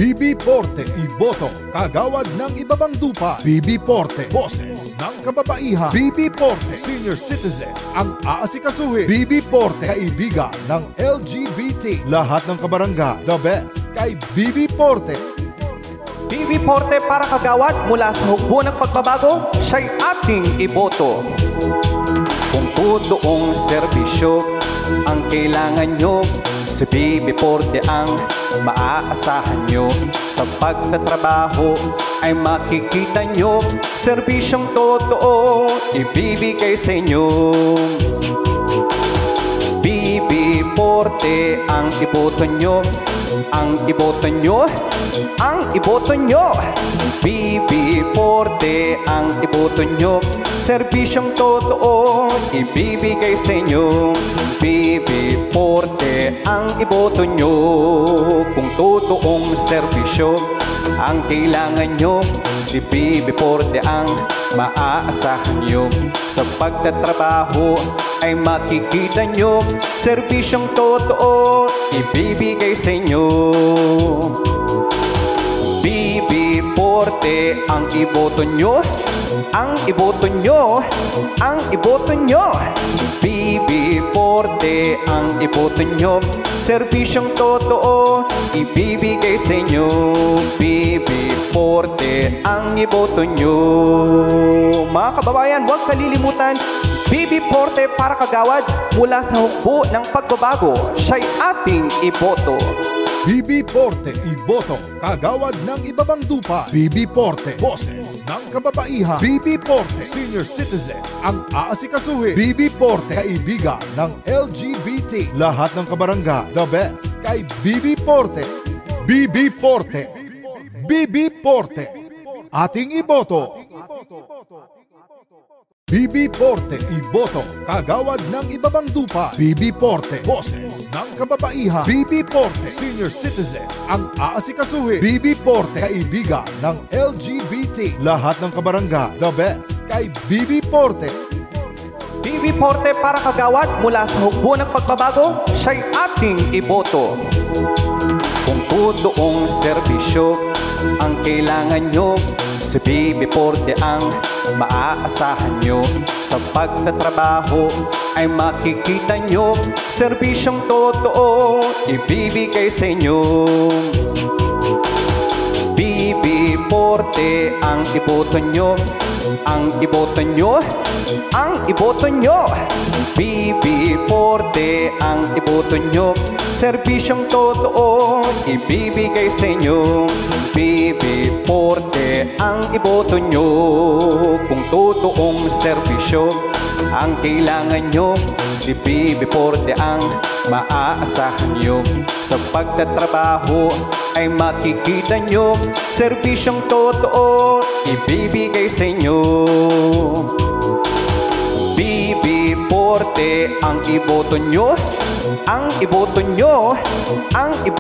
BB Porte, iboto, kagawad ng ibabang dupa. BB Porte, boses ng kababaihan. BB Porte, senior citizen, ang aasikasuhin. BB Porte, kaibigan ng LGBT. Lahat ng kabarangay, the best kay BB Porte. BB Porte para kagawad mula sa hukbo ng pagbabago, siya'y ating iboto. Kung totoong serbisyo ang kailangan nyo, si BB Porte ang maaasahan nyo. Sa pagtatrabaho ay makikita nyo, serbisyong totoo ibibigay sa inyo. BB Porte ang iboto nyo, ang iboto nyo, ang iboto nyo. BB Porte ang iboto nyo, serbisyong totoo ibibigay sa inyo. BB Porte ang iboto nyo. Kung totoong serbisyo ang kailangan nyo, si BB Porte ang maaasahan nyo. Sa pagtatrabaho ay makikita nyo, serbisyong totoo ibibigay sa inyo. BB Porte ang iboto nyo, ang iboto nyo, ang iboto nyo. BB Porte ang iboto nyo, serbisyong totoo ibibigay sa inyo. BB Porte ang iboto nyo. Mga kababayan, huwag kalilimutan, BB Porte para kagawad mula sa hukbo ng pagbabago, siya'y ating iboto. BB Porte, iboto, kagawad ng ibabang dupa. BB Porte, boses ng kababaihan. BB Porte, senior citizen, ang aasikasuhin. BB Porte, kaibigan ng LGBT. Lahat ng kabarangay, the best kay BB Porte. BB Porte, BB Porte, ating iboto. BB Porte, iboto, kagawad ng ibabang dupa. BB Porte, boses ng kababaihan. BB Porte, senior citizen, ang aasikasuhin. BB Porte, kaibigan ng LGBT. Lahat ng kabarangay, the best kay BB Porte. BB Porte para kagawad mula sa hukbo ng pagbabago, siya'y ating iboto. Kung totoong serbisyo ang kailangan nyo, si BB Porte ang maaasahan nyo. Sa pagtatrabaho ay makikita nyo, serbisyong totoo ibibigay sa inyo. BB Porte ang iboto nyo, ang iboto nyo, ang iboto nyo. BB Porte ang iboto nyo, serbisyong totoo ibibigay sa inyo. BB Porte ang iboto nyo. Kung totoong serbisyo ang kailangan nyo, si BB Porte ang maaasahan nyo. Sa pagtatrabaho ay makikita nyo, serbisyong totoo ibibigay sa inyo. BB Porte ang iboto nyo, ang iboto nyo, ang iboto